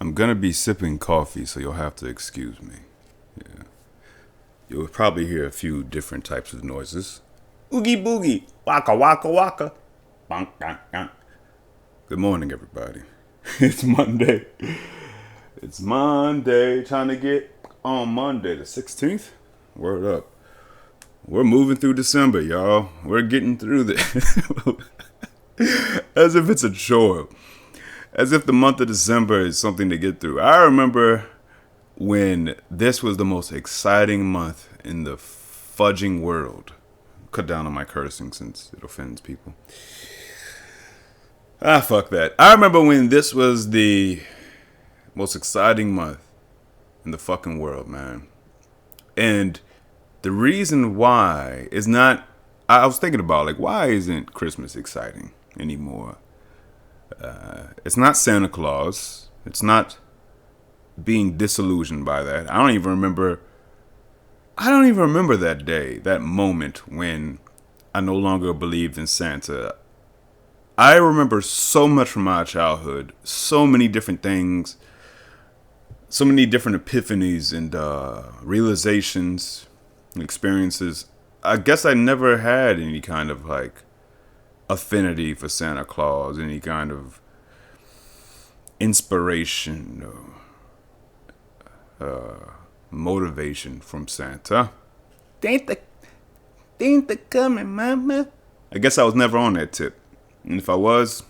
I'm gonna be sipping coffee, so you'll have to excuse me. Yeah. You'll probably hear a few different types of noises. Oogie boogie, waka waka waka. Bonk, bonk, bonk. Good morning, everybody. It's Monday. It's Monday. Trying to get on Monday, the 16th. Word up. We're moving through December, y'all. We're getting through this. As if it's a chore. As if the month of December is something to get through. I remember when this was the most exciting month in the fudging world. Cut down on my cursing since it offends people. Fuck that. I remember when this was the most exciting month in the fucking world, man. And the reason why is not, I was thinking about, like, why isn't Christmas exciting anymore? It's not Santa Claus. It's not being disillusioned by that. I don't even remember that day, that moment when I no longer believed in Santa. I remember so much from my childhood, so many different things, so many different epiphanies and realizations and experiences. I guess I never had any kind of like affinity for Santa Claus, any kind of inspiration or motivation from Santa. Ain't the coming, mama? I guess I was never on that tip. And if I was,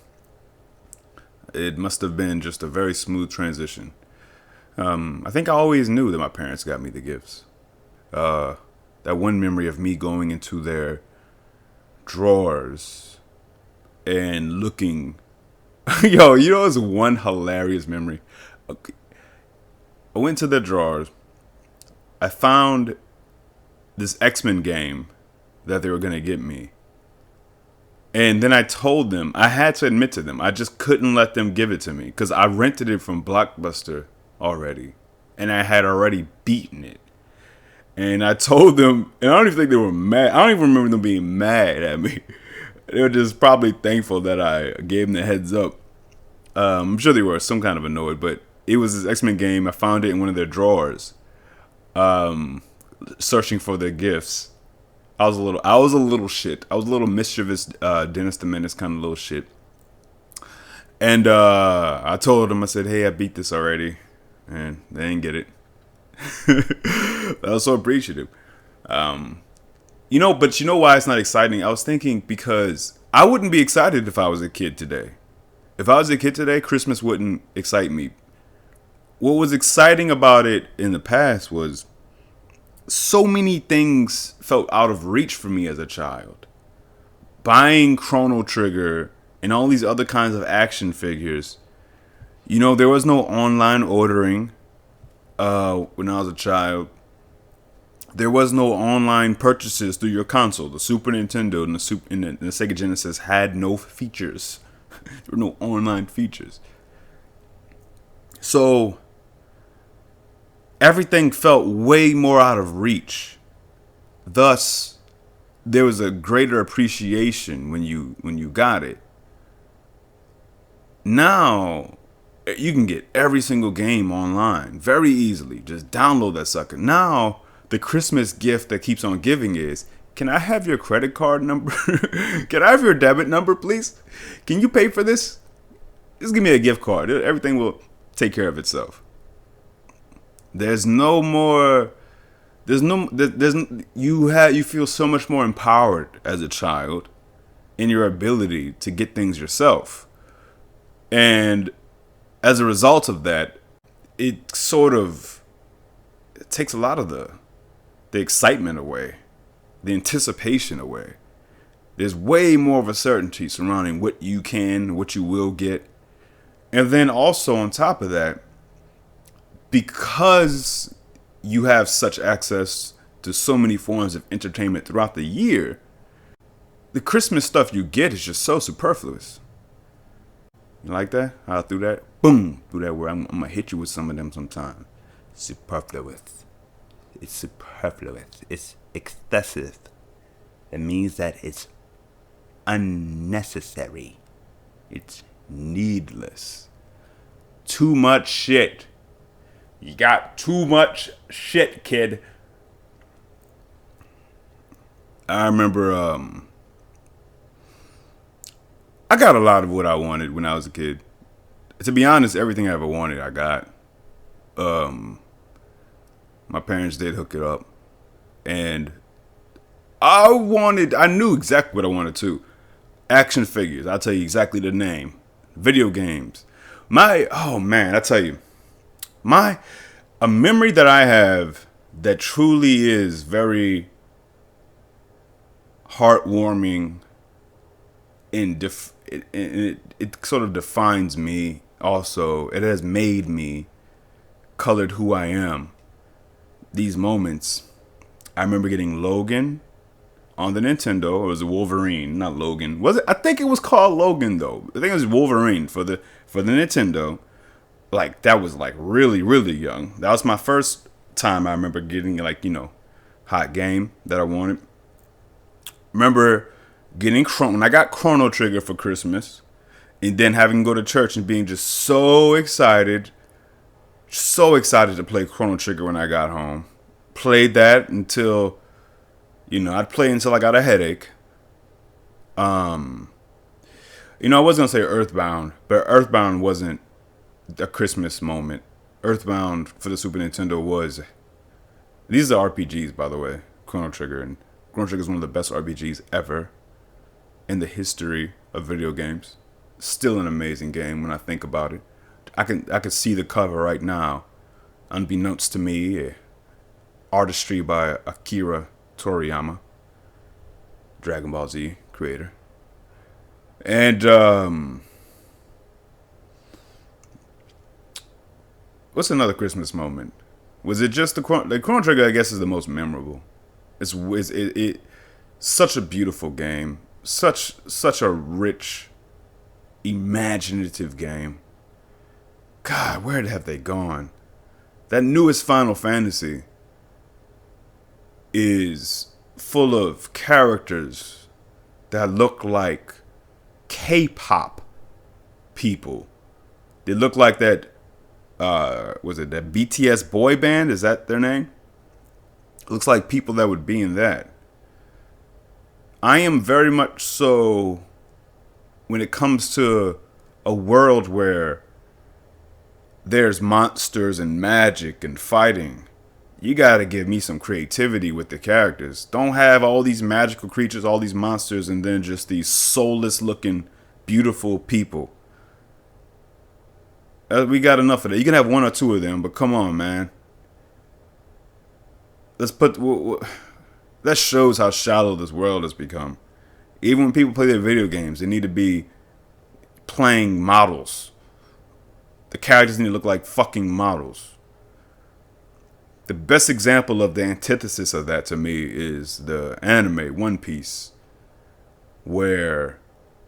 it must have been just a very smooth transition. I think I always knew that my parents got me the gifts. That one memory of me going into their drawers and looking. Yo, you know, it's one hilarious memory. Okay. I went to their drawers. I found this X-Men game that they were going to get me. And then I told them, I had to admit to them, I just couldn't let them give it to me because I rented it from Blockbuster already. And I had already beaten it. And I told them, and I don't even think they were mad. I don't even remember them being mad at me. They were just probably thankful that I gave them the heads up. I'm sure they were some kind of annoyed, but it was this X-Men game. I found it in one of their drawers, searching for their gifts. I was a little shit. I was a little mischievous, Dennis the Menace kind of little shit. And I told them, I said, hey, I beat this already. And they didn't get it. I was so appreciative. But you know why it's not exciting? I was thinking because I wouldn't be excited if I was a kid today. If I was a kid today, Christmas wouldn't excite me. What was exciting about it in the past was so many things felt out of reach for me as a child. Buying Chrono Trigger and all these other kinds of action figures. You know, there was no online ordering when I was a child. There was no online purchases through your console. The Super Nintendo and the Sega Genesis had no features. There were no online features. So everything felt way more out of reach. Thus, there was a greater appreciation when you got it. Now, you can get every single game online very easily. Just download that sucker. Now, the Christmas gift that keeps on giving is, can I have your credit card number? Can I have your debit number, please? Can you pay for this? Just give me a gift card. Everything will take care of itself. There's no more. You feel so much more empowered as a child in your ability to get things yourself. And as a result of that, it takes a lot of the excitement away, the anticipation away. There's way more of a certainty surrounding what you can, what you will get. And then also on top of that, because you have such access to so many forms of entertainment throughout the year, the Christmas stuff you get is just so superfluous. You like that? How I threw that? Boom! Threw that word. I'm going to hit you with some of them sometime. Superfluous. It's superfluous. It's excessive. It means that it's unnecessary. It's needless. too much shit. You got too much shit, kid. I remember I got a lot of what I wanted when I was a kid. To be honest, everything I ever wanted, I got. My parents did hook it up. And I knew exactly what I wanted too. Action figures, I'll tell you exactly the name. Video games. Oh man, I tell you. A memory that I have that truly is very heartwarming and it sort of defines me also. It has made me, colored who I am. These moments. I remember getting Logan on the Nintendo. It was a Wolverine, not Logan. Was it? I think it was called Logan though. I think it was Wolverine for the Nintendo. Like that was like really, really young. That was my first time I remember getting like, hot game that I wanted. Remember getting when I got Chrono Trigger for Christmas, and then having to go to church and being just so excited to play Chrono Trigger when I got home. Played that until, I'd play until I got a headache. I was gonna say Earthbound, but Earthbound wasn't a Christmas moment. Earthbound for the Super Nintendo was. These are RPGs, by the way. Chrono Trigger, and Chrono Trigger is one of the best RPGs ever in the history of video games. Still an amazing game when I think about it. I can see the cover right now, unbeknownst to me. Artistry by Akira Toriyama, Dragon Ball Z creator. And what's another Christmas moment? Was it just the Chrono Trigger? I guess is the most memorable. It's such a beautiful game, such a rich, imaginative game. God, where have they gone? That newest Final Fantasy is full of characters that look like K-pop people. They look like that. Was it that BTS boy band? Is that their name? Looks like people that would be in that. I am very much so when it comes to a world where there's monsters and magic and fighting. You gotta give me some creativity with the characters. Don't have all these magical creatures, all these monsters, and then just these soulless looking, beautiful people. We got enough of that. You can have one or two of them, but come on, man. That shows how shallow this world has become. Even when people play their video games, they need to be playing models. The characters need to look like fucking models. The best example of the antithesis of that to me is the anime One Piece, where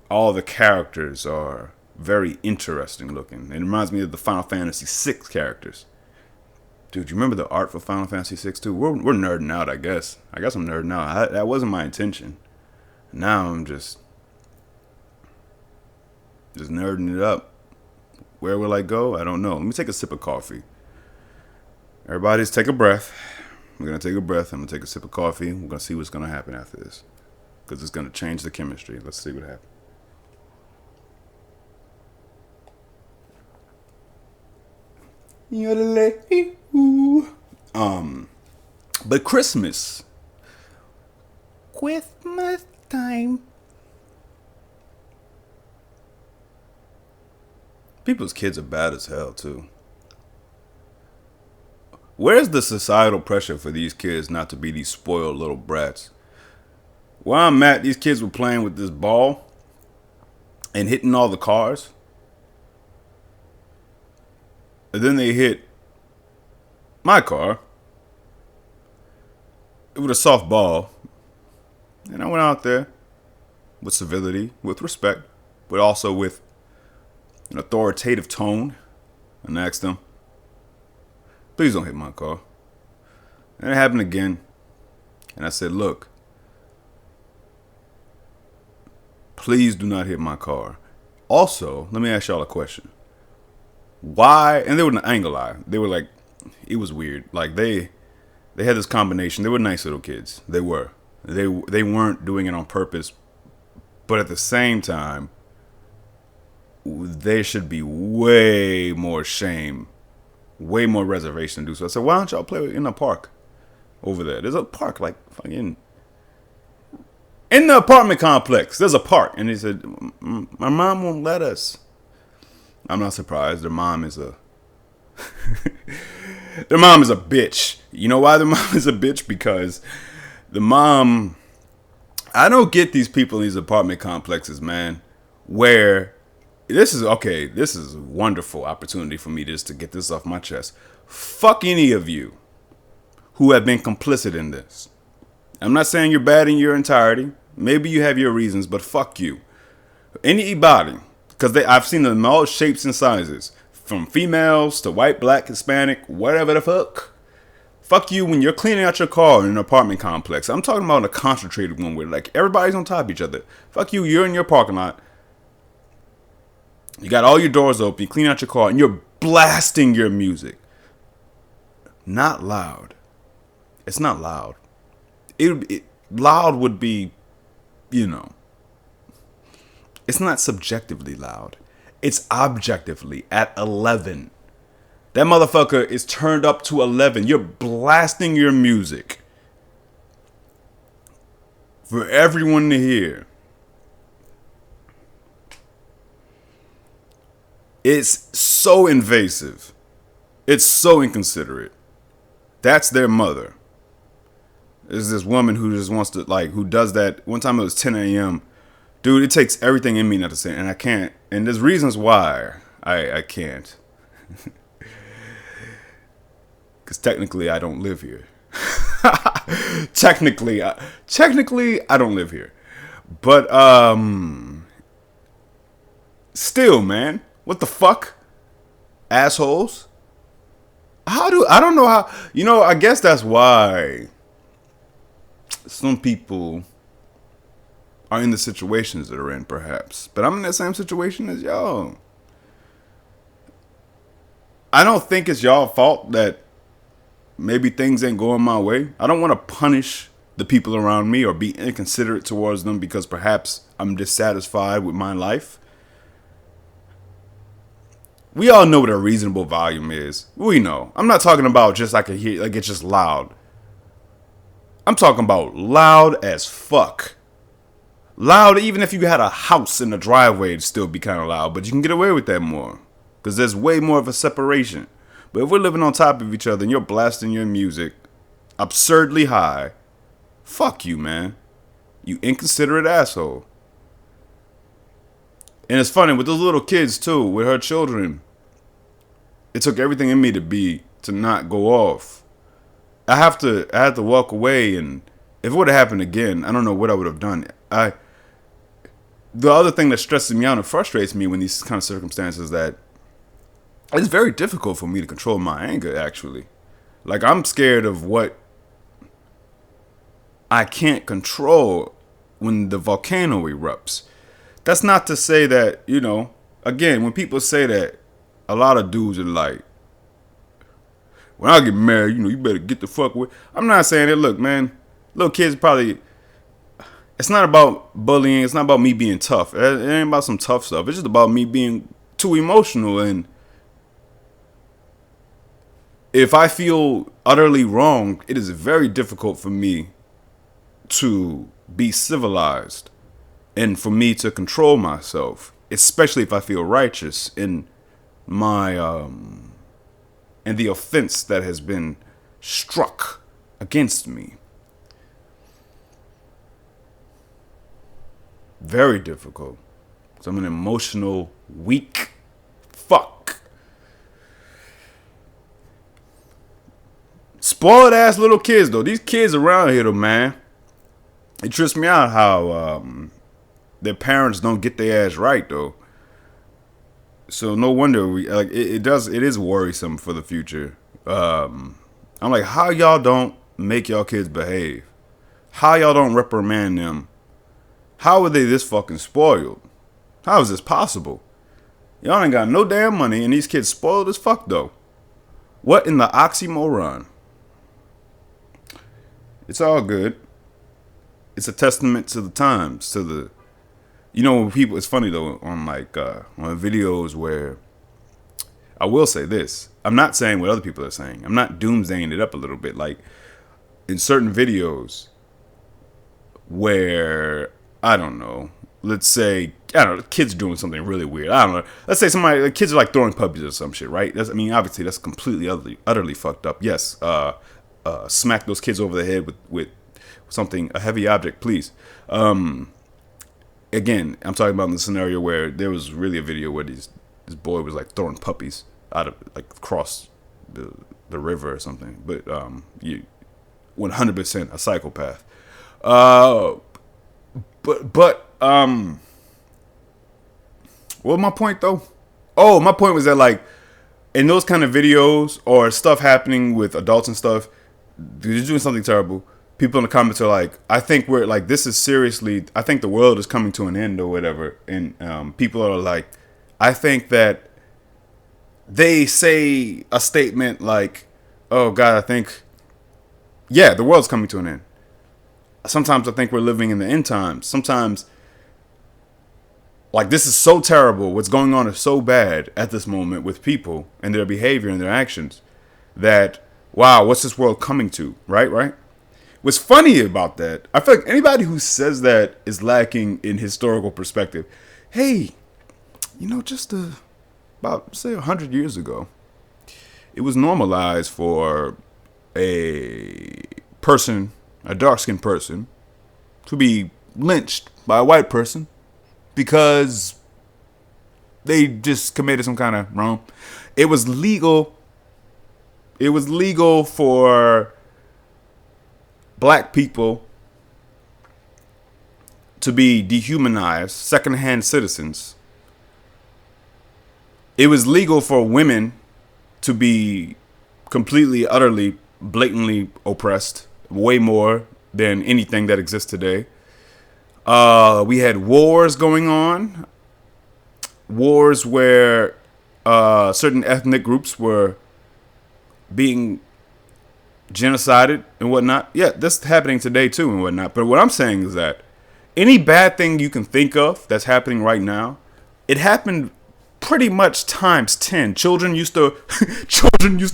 all the characters are very interesting looking. It reminds me of the Final Fantasy VI characters. Dude, you remember the art for Final Fantasy VI too? We're nerding out, I guess. I guess I'm nerding out. That wasn't my intention. Now I'm just nerding it up. Where will I go? I don't know. Let me take a sip of coffee. Everybody's take a breath. We're going to take a breath. I'm going to take a sip of coffee. We're going to see what's going to happen after this. Because it's going to change the chemistry. Let's see what happens. But Christmas time. People's kids are bad as hell too. Where's the societal pressure for these kids not to be these spoiled little brats? Where I'm at, these kids were playing with this ball and hitting all the cars. And then they hit my car with a soft ball. And I went out there with civility, with respect, but also with an authoritative tone and asked them, please don't hit my car. And it happened again. And I said, look, please do not hit my car. Also, let me ask y'all a question. Why? And they were, I ain't gonna lie, they were like, it was weird. Like they had this combination. They were nice little kids. They were. They weren't doing it on purpose, but at the same time, there should be way more shame, way more reservation to do so. I said, why don't y'all play in the park over there? There's a park like fucking in the apartment complex. There's a park, and he said, my mom won't let us. I'm not surprised. Their mom is a their mom is a bitch. You know why their mom is a bitch? Because the mom, I don't get these people in these apartment complexes, man, where this is okay. This is a wonderful opportunity for me just to get this off my chest. Fuck any of you who have been complicit in this. I'm not saying you're bad in your entirety. Maybe you have your reasons, but fuck you. Anybody, because I've seen them in all shapes and sizes, from females to white, black, Hispanic, whatever the fuck. Fuck you when you're cleaning out your car in an apartment complex. I'm talking about a concentrated one where like everybody's on top of each other. Fuck you, you're in your parking lot. You got all your doors open, you clean out your car, and you're blasting your music. Not loud. It's not loud. Loud would be, you know, it's not subjectively loud. It's objectively at 11. That motherfucker is turned up to 11. You're blasting your music for everyone to hear. It's so invasive. It's so inconsiderate. That's their mother. There's this woman who just wants to, like, who does that. One time it was 10 a.m. Dude, it takes everything in me not to say it, and I can't. And there's reasons why I can't. Because technically I don't live here. technically I don't live here. But still, man, what the fuck? Assholes? I don't know how, I guess that's why some people are in the situations that are in, perhaps. But I'm in that same situation as y'all. I don't think it's y'all fault that maybe things ain't going my way. I don't want to punish the people around me or be inconsiderate towards them because perhaps I'm dissatisfied with my life. We all know what a reasonable volume is. We know. I'm not talking about just I can hear, like it's just loud. I'm talking about loud as fuck. Loud, even if you had a house in the driveway, it'd still be kind of loud. But you can get away with that more. Because there's way more of a separation. But if we're living on top of each other and you're blasting your music absurdly high, fuck you, man. You inconsiderate asshole. And it's funny, with those little kids, too, with her children, it took everything in me to not go off. I had to walk away, and if it would have happened again, I don't know what I would have done. The other thing that stresses me out and frustrates me when these kind of circumstances that it's very difficult for me to control my anger, actually. Like, I'm scared of what I can't control when the volcano erupts. That's not to say that, again, when people say that, a lot of dudes are like, when I get married, you better get the fuck away. I'm not saying it. Look, man, little kids probably, it's not about bullying. It's not about me being tough. It ain't about some tough stuff. It's just about me being too emotional. And if I feel utterly wrong, it is very difficult for me to be civilized and for me to control myself, especially if I feel righteous in my and the offense that has been struck against me. Very difficult. So I'm an emotional, weak fuck. Spoiled ass little kids, though. These kids around here, though, man. It trips me out how their parents don't get their ass right, though. So no wonder it is worrisome for the future. I'm like, how y'all don't make y'all kids behave? How y'all don't reprimand them? How are they this fucking spoiled? How is this possible? Y'all ain't got no damn money, and these kids spoiled as fuck though. What in the oxymoron? It's all good. It's a testament to the times, to the, when people. It's funny though on on videos where I will say this. I'm not saying what other people are saying. I'm not doomsaying it up a little bit. Like in certain videos where I don't know. Let's say, I don't know, kids doing something really weird. I don't know. Let's say the kids are like throwing puppies or some shit, right? Obviously that's completely utterly fucked up. Yes, smack those kids over the head with something, a heavy object, please. Again, I'm talking about in the scenario where there was really a video where this boy was like throwing puppies out of across the river or something. But you 100% a psychopath. But what was my point though? Oh, my point was that like in those kind of videos or stuff happening with adults and stuff, they're doing something terrible. People in the comments are like, I think we're like, this is seriously, I think the world is coming to an end or whatever. And people are like, I think that they say a statement like, oh God, I think, yeah, the world's coming to an end. Sometimes I think we're living in the end times. Sometimes, like, this is so terrible. What's going on is so bad at this moment with people and their behavior and their actions that, wow, what's this world coming to? Right? What's funny about that, I feel like anybody who says that is lacking in historical perspective. Hey, just about, say, 100 years ago, it was normalized for a dark-skinned person, to be lynched by a white person because they just committed some kind of wrong. It was legal. It was legal for black people to be dehumanized, second-hand citizens. It was legal for women to be completely, utterly, blatantly oppressed, way more than anything that exists today. We had wars going on, wars where certain ethnic groups were being genocided and whatnot. Yeah, that's happening today too and whatnot. But what I'm saying is that any bad thing you can think of that's happening right now, it happened pretty much times 10. Children used to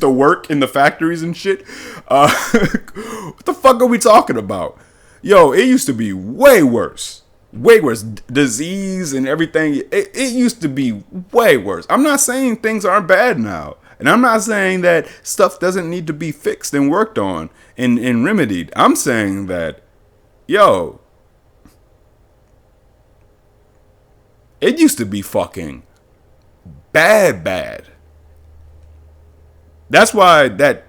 work in the factories and shit. What the fuck are we talking about? Yo, it used to be way worse. Disease and everything. It used to be way worse. I'm not saying things aren't bad now. And I'm not saying that stuff doesn't need to be fixed and worked on and remedied. I'm saying that, yo, it used to be fucking bad. That's why that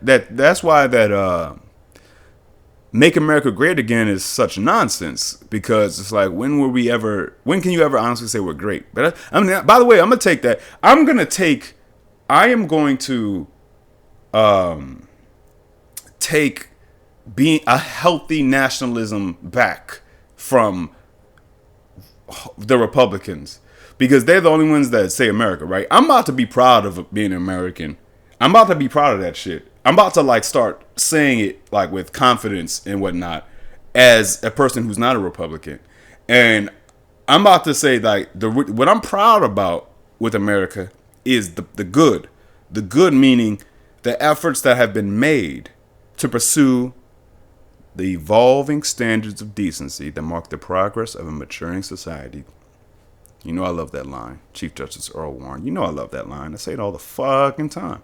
Make America Great Again is such nonsense, because it's like, when can you ever honestly say we're great? But I mean, by the way, I am going to take being a healthy nationalism back from the Republicans, because they're the only ones that say America, right? I'm about to be proud of being American. I'm about to be proud of that shit. I'm about to start saying it with confidence and whatnot as a person who's not a Republican. And I'm about to say what I'm proud about with America is the good. The good meaning the efforts that have been made to pursue the evolving standards of decency that mark the progress of a maturing society. You know I love that line. Chief Justice Earl Warren. You know I love that line. I say it all the fucking time.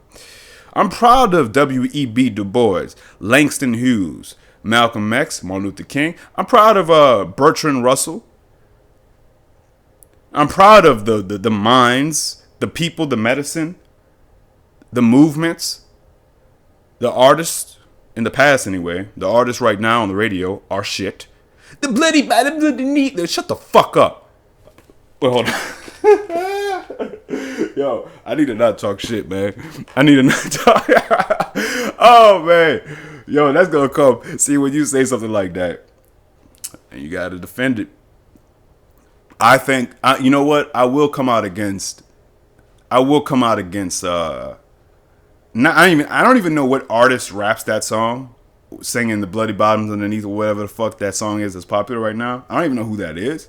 I'm proud of W.E.B. Du Bois, Langston Hughes, Malcolm X, Martin Luther King. I'm proud of Bertrand Russell. I'm proud of the minds, the people, the medicine, the movements, the artists, in the past anyway. The artists right now on the radio are shit. The bloody bad, the bloody neat. Shut the fuck up. Wait, hold on. Yo, I need to not talk shit, man. I need to not talk. Oh, man. Yo, that's going to come. See, when you say something like that, and you got to defend it. I think, you know what? I will come out against I will come out against not I don't even know what artist raps that song, singing the bloody bottoms underneath or whatever the fuck that song is that's popular right now. I don't even know who that is.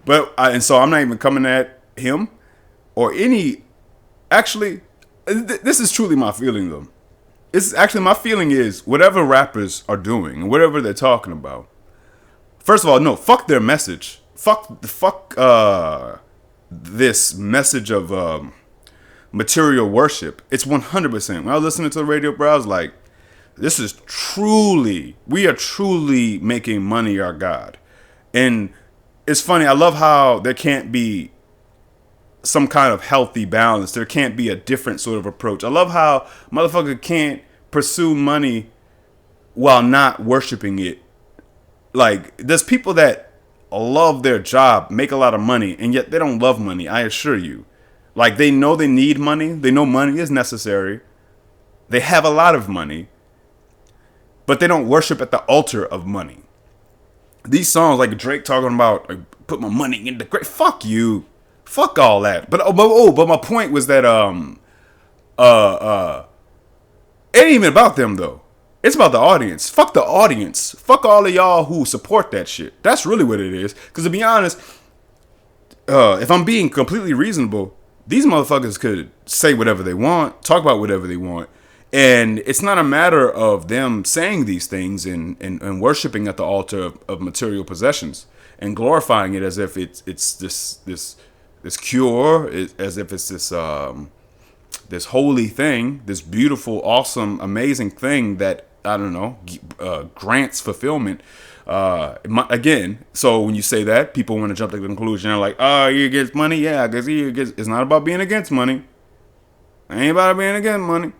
And so I'm not even coming at him or any. Actually, this is truly my feeling though. It's actually my feeling is whatever rappers are doing and whatever they're talking about. First of all, no, fuck their message. Fuck this message of material worship. It's 100%. When I was listening to the radio, bro, I was like, this is truly, we are truly making money our God. And it's funny, I love how there can't be some kind of healthy balance. There can't be a different sort of approach. I love how motherfucker can't pursue money while not worshiping it. Like, there's people that love their job, make a lot of money, and yet they don't love money, I assure you. Like, they know they need money. They know money is necessary. They have a lot of money, but they don't worship at the altar of money. These songs, like Drake talking about, like, put my money in the grave. Fuck you. Fuck all that. But my point was that it ain't even about them though. It's about the audience. Fuck the audience. Fuck all of y'all who support that shit. That's really what it is. Because to be honest, if I'm being completely reasonable, these motherfuckers could say whatever they want, talk about whatever they want. And it's not a matter of them saying these things and worshiping at the altar of material possessions and glorifying it as if it's this cure, as if it's this holy thing, this beautiful, awesome, amazing thing that, I don't know, grants fulfillment. Again, so when you say that, people want to jump to the conclusion. They're like, oh, you against money? Yeah, I guess he against. It's not about being against money. It ain't about being against money.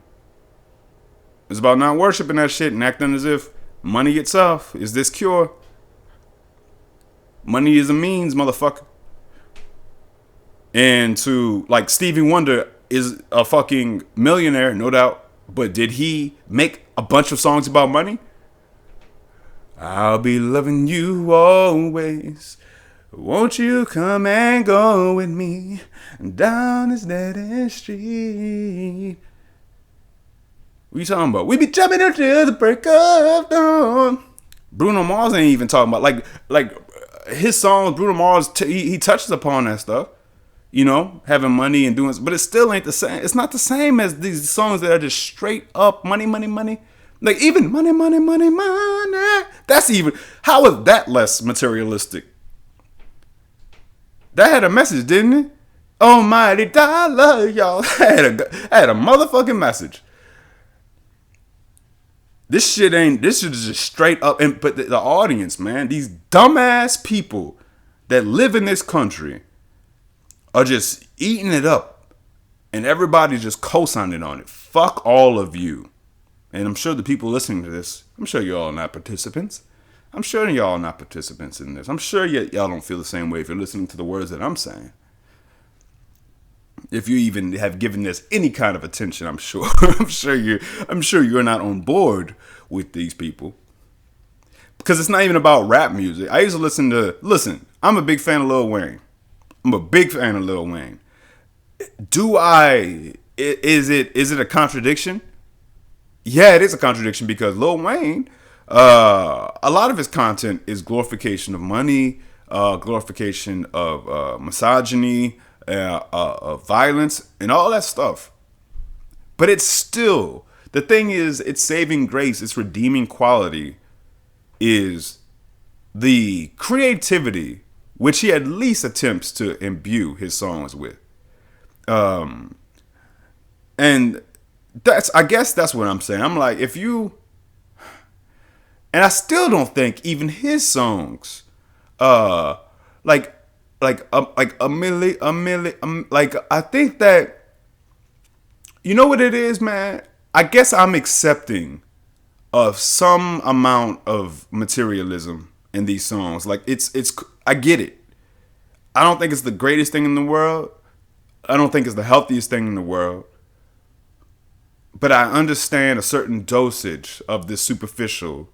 It's about not worshiping that shit and acting as if money itself is this cure. Money is a means, motherfucker. And to, like, Stevie Wonder is a fucking millionaire, no doubt. But did he make a bunch of songs about money? I'll be loving you always. Won't you come and go with me down this dead end street? What you talking about? We be jumping until the break of dawn. Bruno Mars ain't even talking about like his songs. Bruno Mars he touches upon that stuff. You know, having money and doing, but it still ain't the same. It's not the same as these songs that are just straight up money, money, money. Like even money, money, money, money. That's even, how is that less materialistic? That had a message, didn't it? Almighty dollar, y'all. That had a motherfucking message. This shit is just straight up. But the audience, man, these dumbass people that live in this country are just eating it up, and everybody's just co-signing on it. Fuck all of you. And I'm sure the people listening to this, I'm sure y'all are not participants. I'm sure y'all are not participants in this. I'm sure y'all don't feel the same way if you're listening to the words that I'm saying. If you even have given this any kind of attention, I'm sure. I'm sure you're not on board with these people. Because it's not even about rap music. I used to listen, I'm a big fan of Lil Wayne. I'm a big fan of Lil Wayne. Is it a contradiction? Yeah, it is a contradiction because Lil Wayne, a lot of his content is glorification of money, glorification of misogyny, of violence, and all that stuff. But it's still, the thing is, its saving grace, its redeeming quality is the creativity which he at least attempts to imbue his songs with. And I guess that's what I'm saying. I'm like, and I still don't think even his songs, like a million, like, I think that, you know what it is, man? I guess I'm accepting of some amount of materialism in these songs. Like, I get it. I don't think it's the greatest thing in the world. I don't think it's the healthiest thing in the world. But I understand a certain dosage of the superficial,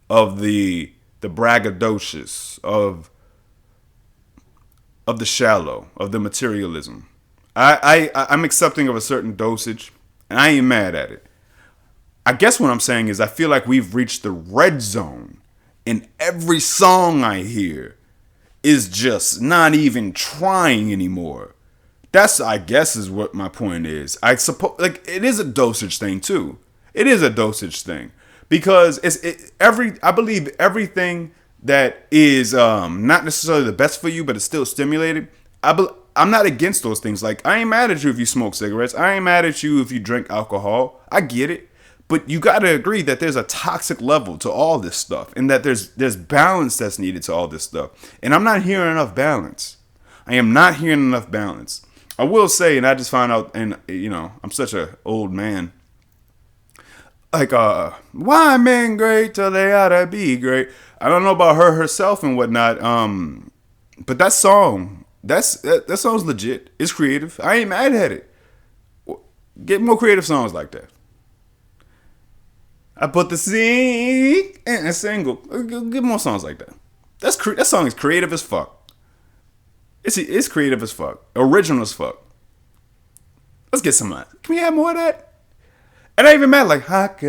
of the braggadocious, of the shallow, of the materialism. I'm accepting of a certain dosage, and I ain't mad at it. I guess what I'm saying is I feel like we've reached the red zone, and every song I hear is just not even trying anymore. That's, I guess, is what my point is. I suppose, like, it is a dosage thing too. It is a dosage thing because I believe everything that is not necessarily the best for you, but it's still stimulated. I'm not against those things. Like, I ain't mad at you if you smoke cigarettes. I ain't mad at you if you drink alcohol. I get it. But you got to agree that there's a toxic level to all this stuff, and that there's balance that's needed to all this stuff. And I'm not hearing enough balance. I am not hearing enough balance. I will say, and I just found out, and I'm such an old man. Like, why men great till they oughta be great? I don't know about her herself and whatnot. But that song's legit. It's creative. I ain't mad at it. Get more creative songs like that. I put the sing in a single. Get more songs like that. That song is creative as fuck. It's creative as fuck. Original as fuck. Let's get some of that. Can we have more of that? And I ain't even mad like I ain't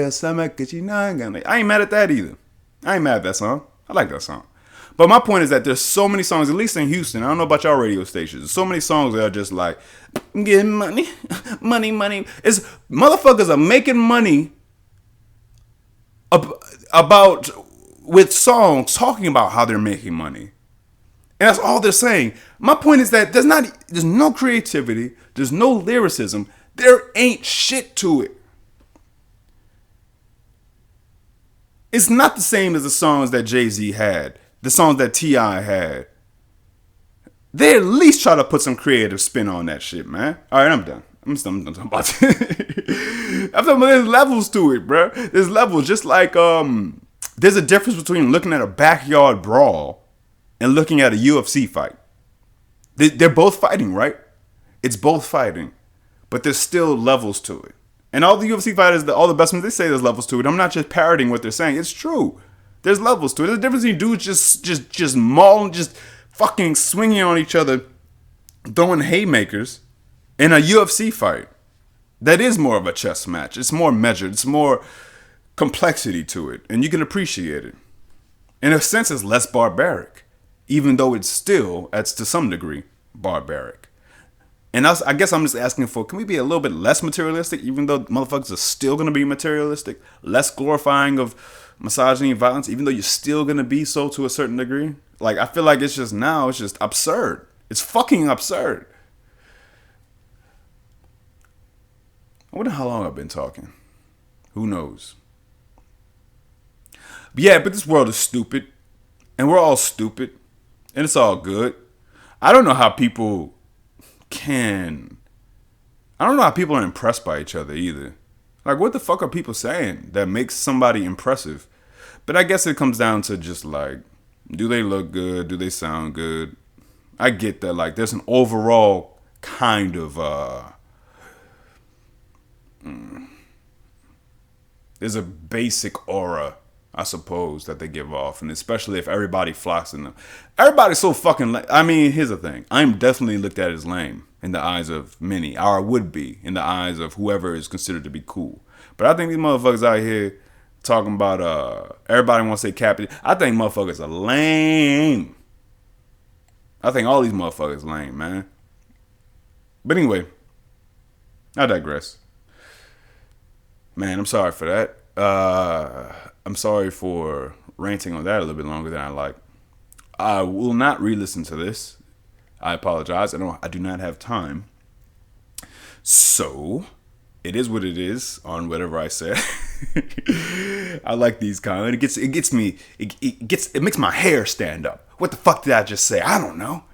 mad at that either. I ain't mad at that song. I like that song. But my point is that there's so many songs, at least in Houston. I don't know about y'all radio stations. There's so many songs that are just like getting money, money. It's motherfuckers are making money about with songs talking about how they're making money, and that's all they're saying. My point is that there's no creativity, there's no lyricism, there ain't shit to it. It's not the same as the songs that Jay-Z had, the songs that T.I. had. They at least try to put some creative spin on that shit, man. All right, I'm done. I'm talking about I'm talking about there's levels to it, bro. There's levels. Just like there's a difference between looking at a backyard brawl and looking at a UFC fight. They're both fighting, right? It's both fighting, but there's still levels to it. And all the UFC fighters, all the best ones, they say there's levels to it. I'm not just parroting what they're saying. It's true. There's levels to it. There's a difference between dudes just mauling, just fucking swinging on each other, throwing haymakers, in a UFC fight. That is more of a chess match. It's more measured. It's more complexity to it. And you can appreciate it. In a sense, it's less barbaric. Even though it's still, to some degree, barbaric. And I guess I'm just asking for, can we be a little bit less materialistic, even though motherfuckers are still going to be materialistic? Less glorifying of misogyny and violence, even though you're still going to be so to a certain degree? Like, I feel like it's just absurd. It's fucking absurd. I wonder how long I've been talking. Who knows? But this world is stupid. And we're all stupid. And it's all good. I don't know how people are impressed by each other either. Like, what the fuck are people saying that makes somebody impressive? But I guess it comes down to just like, do they look good? Do they sound good? I get that. Like, there's an overall kind of there's a basic aura, I suppose, that they give off, and especially if everybody flocks in them. Everybody's so fucking here's the thing. I'm definitely looked at as lame in the eyes of many, or I would be in the eyes of whoever is considered to be cool. But I think these motherfuckers out here talking about everybody wants to say Captain. I think motherfuckers are lame. I think all these motherfuckers lame, man. But anyway, I digress. Man, I'm sorry for that. I'm sorry for ranting on that a little bit longer than I like. I will not re-listen to this. I apologize. I do not have time. So, it is what it is on whatever I said. I like these kind. It makes my hair stand up. What the fuck did I just say? I don't know.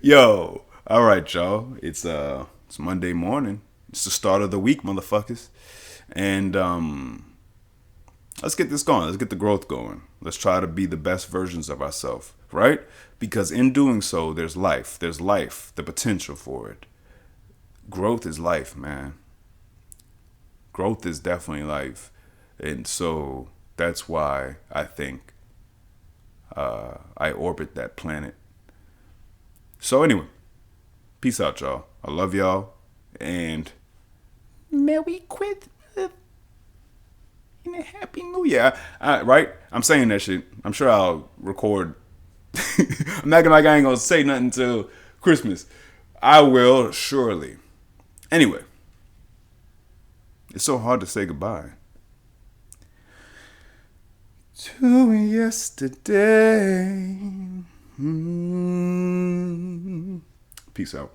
Yo, all right, y'all. It's Monday morning. It's the start of the week, motherfuckers. And let's get this going. Let's get the growth going. Let's try to be the best versions of ourselves, right? Because in doing so, there's life. There's life, the potential for it. Growth is life, man. Growth is definitely life. And so that's why I think I orbit that planet. So anyway, Peace out, y'all. I love y'all. And Merry Christmas and a Happy New Year. Right? I'm saying that shit. I'm sure I'll record. I'm acting like I ain't gonna say nothing until Christmas. I will, surely. Anyway, it's so hard to say goodbye. To yesterday. Peace out.